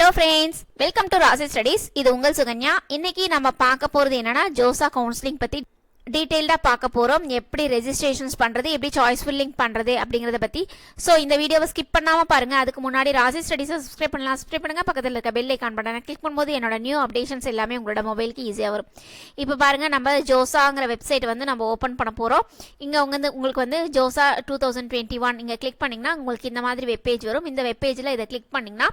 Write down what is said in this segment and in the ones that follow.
Hello friends, welcome to ராசி studies. இது உங்கள் சுகன்யா. இன்னைக்கு நம்ம பார்க்க போகிறது என்னன்னா ஜோசா கவுன்சிலிங் பற்றி டீட்டெயில்டாக பார்க்க போகிறோம். எப்படி ரெஜிஸ்ட்ரேஷன்ஸ் பண்ணுறது, எப்படி சாய்ஸ் ஃபில்லிங் பண்ணுறது அப்படிங்கிறத பற்றி. ஸோ இந்த வீடியோவை ஸ்கிப் பண்ணாமல் பாருங்கள். அதுக்கு முன்னாடி ராசி ஸ்டடீஸை சப்ஸ்கிரைப் பண்ணலாம். சப்ஸ்கிரைப் பண்ணுங்கள். பக்கத்தில் இருக்க பெல் ஐக்கான் பட்டனை கிளிக் பண்ணும்போது என்னோட நியூ அப்டேஷன்ஸ் எல்லாமே உங்களோட மொபைலுக்கு ஈஸியாக வரும். இப்போ பாருங்கள், நம்ம ஜோசாங்கிற வெப்சைட் வந்து நம்ம ஓப்பன் பண்ண போகிறோம். இங்கே உங்களுக்கு வந்து ஜோசா 2021 இங்கே கிளிக் பண்ணிங்கன்னா உங்களுக்கு இந்த மாதிரி வெப் பேஜ் வரும். இந்த வெப் பேஜில் இதை கிளிக் பண்ணிங்கன்னா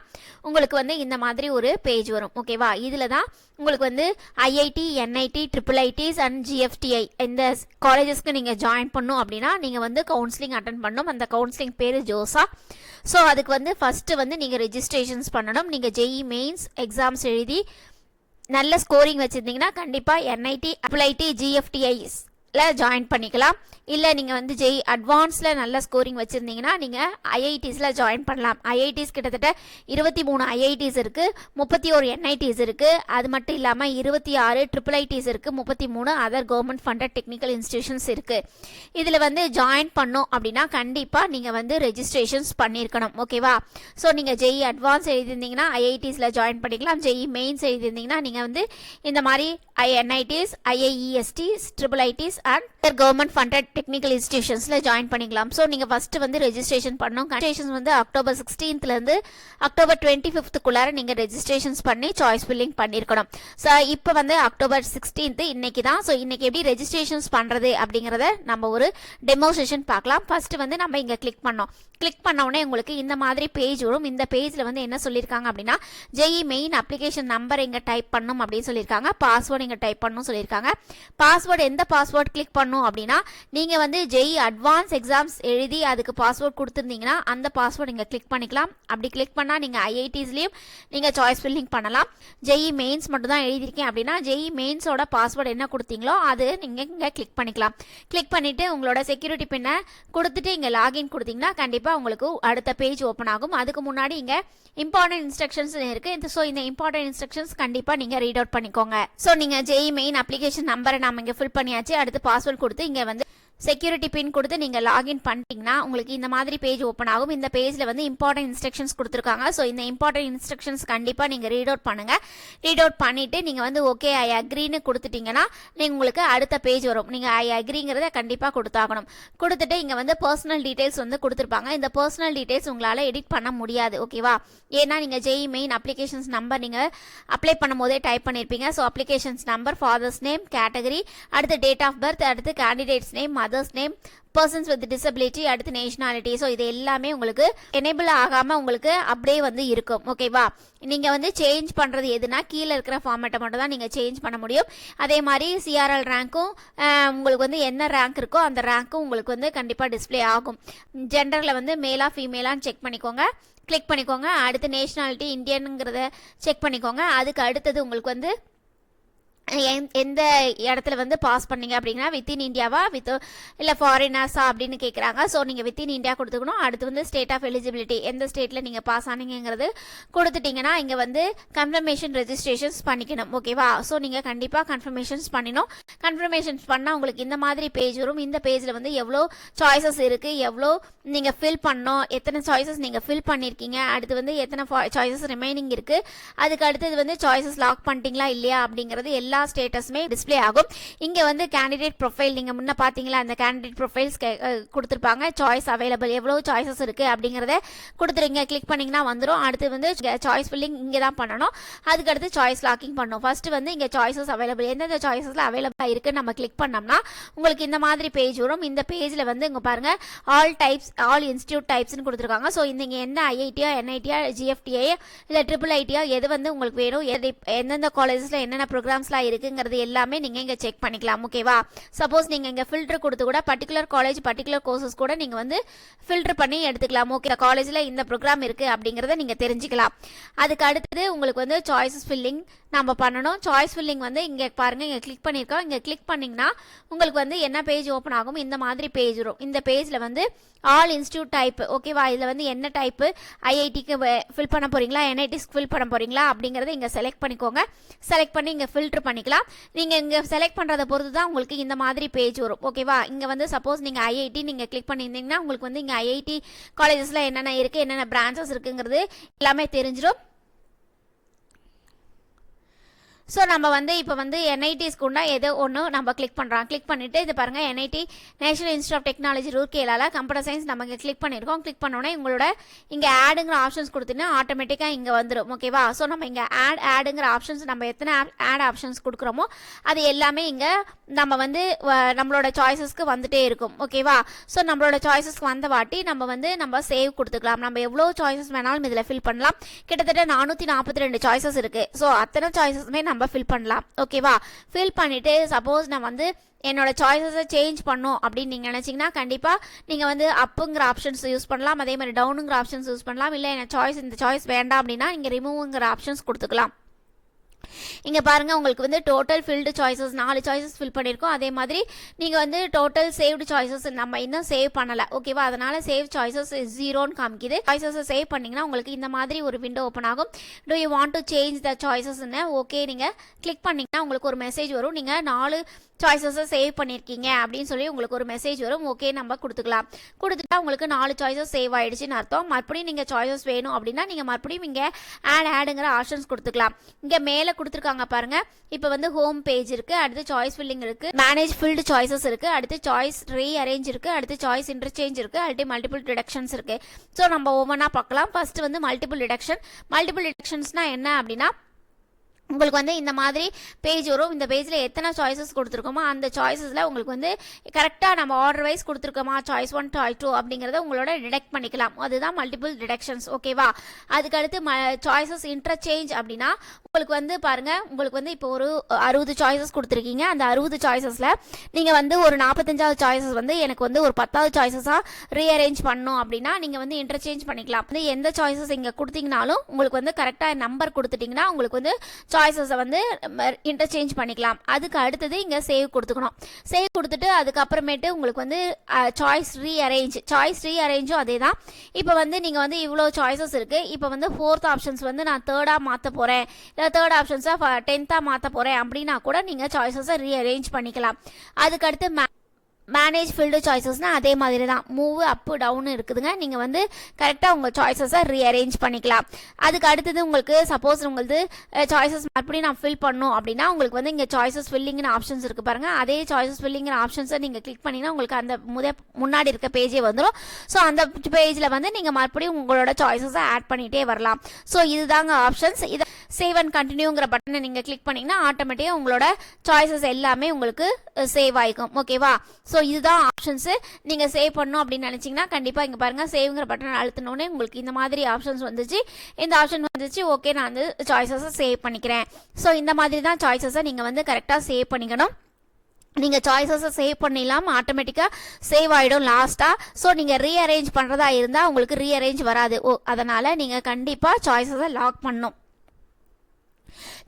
உங்களுக்கு வந்து இந்த மாதிரி ஒரு பேஜ் வரும். ஓகேவா? இதில் தான் உங்களுக்கு வந்து IIT, NIT, IIITs and GFTI இந்த காலேஜஸ்க்கு நீங்கள் ஜாயின் பண்ணணும் அப்படின்னா நீங்கள் வந்து கவுன்சிலிங் அட்டன் பண்ணணும். அந்த கவுன்சிலிங் பேர் ஜோசா. ஸோ அதுக்கு வந்து ஃபஸ்ட்டு வந்து நீங்கள் ரெஜிஸ்ட்ரேஷன்ஸ் பண்ணணும். நீங்கள் JEE மெயின்ஸ் எக்ஸாம்ஸ் எழுதி நல்ல ஸ்கோரிங் வச்சுருந்தீங்கன்னா கண்டிப்பாக NIT, IIT, GFTIs ஜாயின் பண்ணிக்கலாம். இல்லை நீங்கள் வந்து JEE அட்வான்ஸில் நல்ல ஸ்கோரிங் வச்சுருந்தீங்கன்னா நீங்கள் IITஸில் ஜாயின் பண்ணலாம். IITs கிட்டத்தட்ட 23 IITs இருக்குது, 31 NITs இருக்குது. அது மட்டும் இல்லாமல் 26 IIITs இருக்குது, 33 other government funded technical institutions இருக்குது. இதில் வந்து ஜாயின் பண்ணோம் அப்படின்னா கண்டிப்பாக நீங்கள் வந்து ரெஜிஸ்ட்ரேஷன்ஸ் பண்ணியிருக்கணும். ஓகேவா? ஸோ நீங்கள் JEE அட்வான்ஸ் எழுதியிருந்தீங்கன்னா IITஸில் ஜாயின் பண்ணிக்கலாம். JEE மெயின்ஸ் எழுதியிருந்தீங்கன்னா நீங்கள் வந்து இந்த மாதிரி NITs, IIESTs, IIITs and government funded technical இன்ஸ்டிடியூஷன்ஸில் ஜாயின் பண்ணிக்கலாம். ஸோ நீங்கள் ஃபஸ்ட்டு வந்து ரெஜிஸ்ட்ரேஷன் பண்ணணும். ரெஜிஸ்ட்ரேஷன் வந்து October 16th October 25th நீங்கள் ரெஜிஸ்ட்ரேஷன்ஸ் பண்ணி சாய்ஸ் ஃபில்லிங் பண்ணியிருக்கணும். ஸோ இப்போ வந்து October 16th இன்னைக்கு தான். ஸோ இன்னைக்கு எப்படி ரெஜிஸ்ட்ரேஷன்ஸ் பண்ணுறது அப்படிங்கிறத நம்ம ஒரு டெமோ செஷன் பார்க்கலாம். ஃபஸ்ட்டு வந்து நம்ம இங்கே கிளிக் பண்ணோம். கிளிக் பண்ண உடனே உங்களுக்கு இந்த மாதிரி பேஜ் வரும். இந்த பேஜில் வந்து என்ன சொல்லியிருக்காங்க அப்படின்னா JEE மெயின் அப்ளிகேஷன் நம்பர் இங்கே டைப் பண்ணணும் அப்படின்னு சொல்லியிருக்காங்க. பாஸ்வேர்டு இங்கே டைப் பண்ணணும் சொல்லியிருக்காங்க. பாஸ்வேர்டு எந்த பாஸ்வேர்டு கிளிக் பண்ணணும் அப்படின்னா நீங்கள் வந்து JEE அட்வான்ஸ் எக்ஸாம்ஸ் எழுதி அதுக்கு பாஸ்வேர்டு கொடுத்துருந்தீங்கன்னா அந்த பாஸ்வேர்டு இங்கே கிளிக் பண்ணிக்கலாம். அப்படி கிளிக் பண்ணால் நீங்கள் IITஸ்லேயும் நீங்கள் சாய்ஸ் ஃபில்லிங் பண்ணலாம். JEE மெயின்ஸ் மட்டும் தான் எழுதியிருக்கேன் அப்படின்னா JEE மெயின்ஸோட பாஸ்வேர்டு என்ன கொடுத்தீங்களோ அது நீங்கள் இங்கே கிளிக் பண்ணிக்கலாம். கிளிக் பண்ணிவிட்டு உங்களோட செக்யூரிட்டி பின்னை கொடுத்துட்டு இங்கே லாகின் கொடுத்தீங்கன்னா கண்டிப்பாக உங்களுக்கு அடுத்த பேஜ் ஓப்பன் ஆகும். அதுக்கு முன்னாடி இங்கே இம்பார்ட்டன்ட் இன்ஸ்ட்ரக்ஷன்ஸ் இருக்குது. ஸோ இந்த இம்பார்ட்டன்ட் இன்ஸ்ட்ரக்ஷன்ஸ் கண்டிப்பாக நீங்கள் ரீட் அவுட் பண்ணிக்கோங்க. ஸோ நீங்கள் JEE மெயின் அப்ளிகேஷன் நம்பரை நம்ம இங்கே ஃபில் பண்ணியாச்சு. அடுத்து பாஸ்வேர்டு கொடுத்து இங்கே வந்து செக்யூரிட்டி பின் கொடுத்து நீங்கள் லாகின் பண்ணிட்டீங்கன்னா உங்களுக்கு இந்த மாதிரி பேஜ் ஓப்பன் ஆகும். இந்த பேஜில் வந்து இம்பார்ட்டன்ட் இன்ஸ்ட்ரக்ஷன்ஸ் கொடுத்துருக்காங்க. ஸோ இந்த இம்பார்ட்டன்ட் இன்ஸ்ட்ரக்ஷன்ஸ் கண்டிப்பாக நீங்கள் ரீட் அவுட் பண்ணுங்கள். ரீட் அவுட் பண்ணிவிட்டு நீங்கள் வந்து ஓகே ஐ அக்ரின்னு கொடுத்துட்டிங்கன்னா நீங்கள் உங்களுக்கு அடுத்த பேஜ் வரும். நீங்கள் ஐ அக்ரிங்கிறத கண்டிப்பாக கொடுத்தாகணும். கொடுத்துட்டு இங்கே வந்து பர்சனல் டீட்டெயில்ஸ் வந்து கொடுத்துருப்பாங்க. இந்த பர்சனல் டீட்டெயில்ஸ் உங்களால் எடிட் பண்ண முடியாது. ஓகேவா? ஏன்னா நீங்கள் JEE மெயின் அப்ளிகேஷன்ஸ் நம்பர் நீங்கள் அப்ளை பண்ணும் போதே டைப் பண்ணியிருப்பீங்க. So applications number, father's name, category, அடுத்து டேட் ஆஃப் பர்த், அடுத்து candidates name, mothers name, persons with disability, அடுத்து நேஷனாலிட்டி. ஸோ இது எல்லாமே உங்களுக்கு எனேபிள் ஆகாமல் உங்களுக்கு அப்படியே வந்து இருக்கும். ஓகேவா? நீங்கள் வந்து சேஞ்ச் பண்ணுறது எதுனா கீழே இருக்கிற ஃபார்மேட்டை மட்டும் தான் நீங்கள் சேஞ்ச் பண்ண முடியும். அதே மாதிரி CRL ரேங்க்கும் உங்களுக்கு வந்து என்ன ரேங்க் இருக்கோ அந்த ரேங்க்கும் உங்களுக்கு வந்து கண்டிப்பாக டிஸ்பிளே ஆகும். ஜெண்டரில் வந்து மேலா ஃபீமேலான்னு செக் பண்ணிக்கோங்க. கிளிக் பண்ணிக்கோங்க. அடுத்து நேஷனாலிட்டி இந்தியனுங்கிறத செக் பண்ணிக்கோங்க. அதுக்கு அடுத்தது உங்களுக்கு வந்து எந்த இடத்துல வந்து பாஸ் பண்ணீங்க அப்படின்னா வித்தின் இந்தியாவா இல்லை ஃபாரினர்ஸா அப்படின்னு கேட்குறாங்க. ஸோ நீங்கள் வித்தின் இந்தியா கொடுத்துக்கணும். அடுத்து வந்து ஸ்டேட் ஆஃப் எலிஜிபிலிட்டி எந்த ஸ்டேட்டில் நீங்கள் பாஸ் ஆனீங்கிறது கொடுத்துட்டிங்கன்னா இங்கே வந்து கன்ஃபர்மேஷன் ரெஜிஸ்ட்ரேஷன்ஸ் பண்ணிக்கணும். ஓகேவா? ஸோ நீங்கள் கண்டிப்பாக கன்ஃபர்மேஷன்ஸ் பண்ணிடணும். கன்ஃபர்மேஷன்ஸ் பண்ணால் உங்களுக்கு இந்த மாதிரி பேஜ் வரும். இந்த பேஜில் வந்து எவ்வளோ சாய்ஸஸ் இருக்குது, எவ்வளோ நீங்கள் ஃபில் பண்ணணும், எத்தனை சாய்ஸஸ் நீங்கள் ஃபில் பண்ணியிருக்கீங்க, அடுத்து வந்து எத்தனை சாய்ஸஸ் ரிமைனிங் இருக்குது, அதுக்கு அடுத்தது வந்து சாய்ஸஸ் லாக் பண்ணிட்டீங்களா இல்லையா அப்படிங்கிறது எல்லா ஸ்டேட்டஸுமே டிஸ்பிளே ஆகும். இங்கே வந்து கேண்டிடேட் ப்ரொஃபைல் நீங்கள் முன்ன பார்த்தீங்களா அந்த கேண்டிடேட் ப்ரொஃபைல்ஸ் கொடுத்துருப்பாங்க. சாய்ஸ் அவைலபிள் எவ்வளோ சாய்ஸஸ் இருக்குது அப்படிங்கிறத கொடுத்துருங்க. கிளிக் பண்ணிங்கன்னா வந்துடும். அடுத்து வந்து சாய்ஸ் ஃபில்லிங் இங்கே தான் பண்ணணும். அதுக்கு அடுத்து சாய்ஸ் லாக்கிங் பண்ணணும். ஃபர்ஸ்ட் வந்து இங்கே சாய்ஸஸ் அவைலபிள் எந்தெந்த சாய்ஸஸில் அவைலபிளாக இருக்குன்னு நம்ம கிளிக் பண்ணோம்னா உங்களுக்கு இந்த மாதிரி பேஜ் வரும். இந்த பேஜில் வந்து இங்கே பாருங்கள் ஆல் டைப்ஸ், ஆல் இன்ஸ்டியூட் டைப்ஸ்னு கொடுத்துருக்காங்க. ஸோ இங்கே என்ன IITயா, NITயா, GFTA இல்லை IIITயா எது வந்து உங்களுக்கு வேணும், எந்தெந்த காலேஜஸில் என்னென்ன ப்ரோக்ராம்ஸ்லாம் இருக்குங்கிறது எல்லாமே நீங்கள் இங்கே செக் பண்ணிக்கலாம். ஓகேவா? சப்போஸ் நீங்கள் இங்கே ஃபில்டர் கொடுத்து கூட பர்டிகுலர் காலேஜ், பர்டிகுலர் கோர்சஸ் கூட நீங்கள் வந்து ஃபில்டர் பண்ணி எடுத்துக்கலாம். ஓகே, காலேஜில் இந்த ப்ரோக்ராம் இருக்குது அப்படிங்கிறத நீங்கள் தெரிஞ்சுக்கலாம். அதுக்கு அடுத்தது உங்களுக்கு வந்து சாய்ஸஸ் ஃபில்லிங் நம்ம பண்ணணும். சாய்ஸ் ஃபில்லிங் வந்து இங்கே பாருங்கள், இங்கே கிளிக் பண்ணியிருக்கோம். இங்கே கிளிக் பண்ணிங்கன்னா உங்களுக்கு வந்து என்ன பேஜ் ஓப்பன் ஆகும், இந்த மாதிரி பேஜ் வரும். இந்த பேஜில் வந்து ஆல் இன்ஸ்டியூட் டைப். ஓகேவா? இதில் வந்து என்ன டைப்பு IITக்கு ஃபில் பண்ண போகிறீங்களா, NITஸ்க்கு ஃபில் பண்ண போகிறீங்களா அப்படிங்கிறத இங்கே செலக்ட் பண்ணிக்கோங்க. செலக்ட் பண்ணி இங்கே ஃபில்டர் பண்ணிக்கலாம். நீங்கள் இங்கே செலக்ட் பண்ணுறதை பொறுத்து தான் உங்களுக்கு இந்த மாதிரி பேஜ் வரும். ஓகேவா? இங்கே வந்து சப்போஸ் நீங்கள் IIT நீங்கள் கிளிக் பண்ணியிருந்தீங்கன்னா உங்களுக்கு வந்து இங்கே IIT காலேஜஸில் என்னென்ன இருக்குது, என்னென்ன பிரான்ச்சஸ் இருக்குங்கிறது எல்லாமே தெரிஞ்சிடும். ஸோ நம்ம வந்து இப்போ வந்து என்ஐடிஸ்க்குண்டா ஏதோ ஒன்று நம்ம கிளிக் பண்ணுறோம். கிளிக் பண்ணிவிட்டு இது பாருங்கள், NIT national institute of technology ரூர்கேலால கம்ப்யூட்டர் சயின்ஸ் நம்ம இங்கே கிளிக் பண்ணியிருக்கோம். கிளிக் பண்ணோன்னே உங்களோட இங்கே ஆடுங்கிற ஆப்ஷன்ஸ் கொடுத்தீங்கன்னா ஆட்டோமேட்டிக்காக இங்கே வந்துடும். ஓகேவா? ஸோ நம்ம இங்கே ஆடுங்கிற ஆப்ஷன்ஸ் நம்ம எத்தனை ஆட் ஆப்ஷன்ஸ் கொடுக்குறோமோ அது எல்லாமே இங்கே நம்ம வந்து நம்மளோட சாய்ஸஸ்க்கு வந்துட்டே இருக்கும். ஓகேவா? ஸோ நம்மளோட சாய்ஸஸ்க்கு வந்த வாட்டி நம்ம வந்து நம்ம சேவ் கொடுத்துக்கலாம். நம்ம எவ்வளோ சாய்ஸஸ் வேணாலும் இதில் ஃபில் பண்ணலாம். கிட்டத்தட்ட 442 சாய்ஸஸ் இருக்குது. ஸோ அத்தனை சாய்ஸஸுமே நம்ம ஃபில் பண்ணலாம். ஓகேவா? ஃபில் பண்ணிவிட்டு சப்போஸ் நான் வந்து என்னோட சாய்ஸஸை சேஞ்ச் பண்ணும் அப்படின்னு நீங்கள் நினச்சிங்கன்னா கண்டிப்பாக நீங்கள் வந்து அப்புங்கிற ஆப்ஷன்ஸ் யூஸ் பண்ணலாம். அதே மாதிரி டவுனுங்கிற ஆப்ஷன்ஸ் யூஸ் பண்ணலாம். இல்லை இந்த சாய்ஸ் வேண்டாம் அப்படின்னா நீங்கள் ரிமூவ்ங்கிற ஆப்ஷன்ஸ் கொடுத்துக்கலாம். இங்கே பாருங்கள், உங்களுக்கு வந்து total filled choices 4 choices fill பண்ணியிருக்கோம். அதே மாதிரி நீங்கள் வந்து டோட்டல் சேவ்டு சாய்ஸஸ் நம்ம இன்னும் சேவ் பண்ணலை. ஓகேவா? அதனால் சேவ் சாய்ஸஸ் 0ன்னு காமிக்குது. சாய்ஸஸை சேவ் பண்ணிங்கன்னா உங்களுக்கு இந்த மாதிரி ஒரு விண்டோ ஓப்பன் ஆகும். Do you want to change the சாய்ஸஸ்ன்னு ஓகே நீங்கள் கிளிக் பண்ணிங்கன்னா உங்களுக்கு ஒரு மெசேஜ் வரும். நீங்கள் 4 சாய்ஸஸை சேவ் பண்ணியிருக்கீங்க அப்படின்னு சொல்லி உங்களுக்கு ஒரு மெசேஜ் வரும். ஓகே நம்ம கொடுத்துக்கலாம். கொடுத்துட்டா உங்களுக்கு 4 சாய்ஸஸ் சேவ் ஆகிடுச்சின்னு அர்த்தம். மறுபடியும் நீங்கள் சாய்ஸஸ் வேணும் அப்படின்னா நீங்கள் மறுபடியும் இங்கே ஆடுங்கிற ஆப்ஷன்ஸ் கொடுத்துக்கலாம். இங்கே மேலே கொடுத்துருக்காங்க பாருங்கள். இப்போ வந்து ஹோம் பேஜ் இருக்குது, அடுத்து சாய்ஸ் ஃபில்லிங் இருக்குது, மேனேஜ் ஃபில்டு சாய்ஸஸ் இருக்குது, அடுத்து சாய்ஸ் ரீஅரேஞ்ச் இருக்குது, அடுத்து சாய்ஸ் இன்டர்சேஞ்ச் இருக்குது, அடுத்து மல்டிபிள் டிடக்ஷன்ஸ் இருக்குது. ஸோ நம்ம ஒவ்வொன்றா பார்க்கலாம். ஃபர்ஸ்ட் வந்து மல்டிபிள் டிடக்ஷன்ஸ்னால் என்ன அப்படின்னா உங்களுக்கு வந்து இந்த மாதிரி பேஜ் வரும். இந்த பேஜில் எத்தனை சாய்ஸஸ் கொடுத்துருக்கோமோ அந்த சாய்ஸஸில் உங்களுக்கு வந்து கரெக்டாக நம்ம ஆர்டர் வைஸ் கொடுத்துருக்கோமா சாய்ஸ் 1 சாய்ஸ் 2 அப்படிங்கிறத உங்களோட டிடெக்ட் பண்ணிக்கலாம். அதுதான் மல்டிபிள் டிடக்ஷன்ஸ். ஓகேவா? அதுக்கடுத்து சாய்ஸஸ் இன்டர்சேஞ்ச் அப்படின்னா உங்களுக்கு வந்து பாருங்கள், உங்களுக்கு வந்து இப்போ ஒரு 60 சாய்ஸஸ் கொடுத்துருக்கீங்க. அந்த 60 சாய்ஸஸில் நீங்கள் வந்து ஒரு 45வது சாய்ஸஸ் வந்து எனக்கு வந்து ஒரு 10வது சாய்ஸஸாக ரீஅரேஞ்ச் பண்ணணும் அப்படின்னா நீங்கள் வந்து இன்டர்சேஞ்ச் பண்ணிக்கலாம். வந்து எந்த சாய்ஸஸ் இங்கே கொடுத்தீங்கனாலும் உங்களுக்கு வந்து கரெக்டாக நம்பர் கொடுத்துட்டிங்கன்னா உங்களுக்கு வந்து சாய்ஸஸை வந்து இன்டர்சேஞ்ச் பண்ணிக்கலாம். அதுக்கு அடுத்தது இங்கே சேவ் கொடுத்துக்கணும். சேவ் கொடுத்துட்டு அதுக்கப்புறமேட்டு உங்களுக்கு வந்து சாய்ஸ் ரீஅரேஞ்சும் அதே தான். இப்போ வந்து நீங்கள் வந்து இவ்வளோ சாய்ஸஸ் இருக்குது. இப்போ வந்து 4th ஆப்ஷன்ஸ் வந்து நான் 3rd மாற்ற போகிறேன், இல்லை 3rd ஆப்ஷன்ஸை 10th மாற்ற போகிறேன் அப்படின்னா கூட நீங்கள் சாய்ஸஸை ரீஅரேஞ்ச் பண்ணிக்கலாம். அதுக்கடுத்து மேனேஜ் ஃபில்டு சாய்ஸஸ்னால் அதே மாதிரி தான், மூவ் அப்பு டவுன் இருக்குதுங்க. நீங்கள் வந்து கரெக்டாக உங்கள் சாய்ஸஸை ரீஅரேஞ்ச் பண்ணிக்கலாம். அதுக்கு அடுத்தது உங்களுக்கு சப்போஸ் உங்களுக்கு சாய்ஸஸ் மறுபடியும் நான் ஃபில் பண்ணணும் அப்படின்னா உங்களுக்கு வந்து இங்கே சாய்ஸஸ் ஃபில்லிங்கிற ஆப்ஷன்ஸ் இருக்குது பாருங்கள். அதே சாய்ஸஸ் ஃபில்லிங்கிற ஆப்ஷன்ஸை நீங்கள் கிளிக் பண்ணிங்கன்னா உங்களுக்கு அந்த முன்னாடி இருக்க பேஜே வந்துடும். ஸோ அந்த பேஜில் வந்து நீங்கள் மறுபடியும் உங்களோட சாய்ஸஸை ஆட் பண்ணிகிட்டே வரலாம். ஸோ இதுதாங்க ஆப்ஷன்ஸ். இதை சேவ் அண்ட் கண்டினியூங்கிற பட்டனை நீங்கள் கிளிக் பண்ணிங்கன்னா ஆட்டோமேட்டிக்காக உங்களோட சாய்ஸஸ் எல்லாமே உங்களுக்கு சேவ் ஆகிக்கும். ஓகேவா? ஸோ இதுதான் ஆப்ஷன்ஸு. நீங்கள் சேவ் பண்ணணும் அப்படின்னு நினச்சிங்கன்னா கண்டிப்பாக இங்கே பாருங்கள், சேவ்ங்கிற பட்டன் அழுத்தினோடனே உங்களுக்கு இந்த மாதிரி ஆப்ஷன்ஸ் வந்துச்சு. இந்த ஆப்ஷன் வந்துச்சு. ஓகே, நான் வந்து சாய்ஸஸை சேவ் பண்ணிக்கிறேன். ஸோ இந்த மாதிரி தான் சாய்ஸஸை நீங்கள் வந்து கரெக்டாக சேவ் பண்ணிக்கணும். நீங்கள் சாய்ஸஸை சேவ் பண்ணிடலாம், ஆட்டோமேட்டிக்காக சேவ் ஆகிடும் லாஸ்ட்டாக. ஸோ நீங்கள் ரீஅரேஞ்ச் பண்ணுறதா இருந்தால் உங்களுக்கு ரீஅரேஞ்ச் வராது. அதனால் நீங்கள் கண்டிப்பாக சாய்ஸஸை லாக் பண்ணணும்.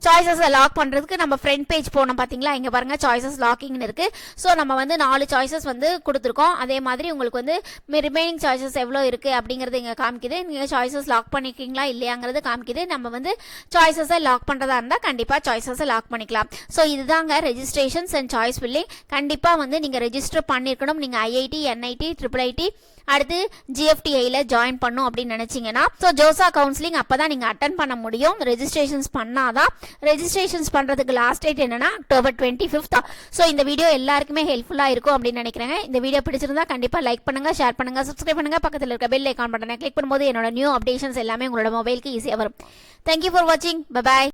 சாய்ஸஸை லாக் பண்ணுறதுக்கு நம்ம ஃப்ரண்ட் பேஜ் போனோம் பார்த்தீங்களா, இங்கே பாருங்கள் சாய்ஸஸ் லாக்கிங்னு இருக்குது. ஸோ நம்ம வந்து 4 சாய்ஸஸ் வந்து கொடுத்துருக்கோம். அதே மாதிரி உங்களுக்கு வந்து ரிமைனிங் சாய்ஸஸ் எவ்வளோ இருக்குது அப்படிங்கிறது இங்கே காமிக்குது. நீங்கள் சாய்ஸஸ் லாக் பண்ணிக்கிங்களா இல்லையாங்கிறது காமிக்குது. நம்ம வந்து சாய்ஸஸை லாக் பண்ணுறதா இருந்தால் கண்டிப்பாக சாய்ஸஸை லாக் பண்ணிக்கலாம். ஸோ இதுதாங்க ரெஜிஸ்ட்ரேஷன்ஸ் அண்ட் சாய்ஸ் ஃபில்லிங். கண்டிப்பாக வந்து நீங்கள் ரெஜிஸ்டர் பண்ணியிருக்கணும். நீங்கள் ஐஐடி, என்ஐடி, IIIT அடுத்து GFTIல ஜாயின் பண்ணும் அப்படின்னு நினச்சிங்கன்னா ஸோ ஜோசா கவுன்சிலிங் அப்போ தான் நீங்கள் அட்டன் பண்ண முடியும். ரெஜிஸ்ட்ரேஷன்ஸ் பண்ணாதான். ரெஜிஸ்ட்ரேஷன்ஸ் பண்ணுறதுக்கு லாஸ்ட் டேட் என்னன்னா October 25th. ஸோ இந்த வீடியோ எல்லாருக்குமே ஹெல்ப்ஃபுல்லாக இருக்கும் அப்படின்னு நினைக்கிறேன். இந்த வீடியோ பிடிச்சிருந்தா கண்டிப்பாக லைக் பண்ணுங்கள், ஷேர் பண்ணுங்கள், சப்ஸ்கிரைப் பண்ணுங்கள். பக்கத்தில் இருக்க பெல் ஐக்கான் பட்டனை கிளிக் பண்ணும்போது என்னோட நியூ அப்டேஷன்ஸ் எல்லாமே உங்களோட மொபைலுக்கு ஈஸியாக வரும். தேங்க்யூ ஃபார் வாட்சிங். பை.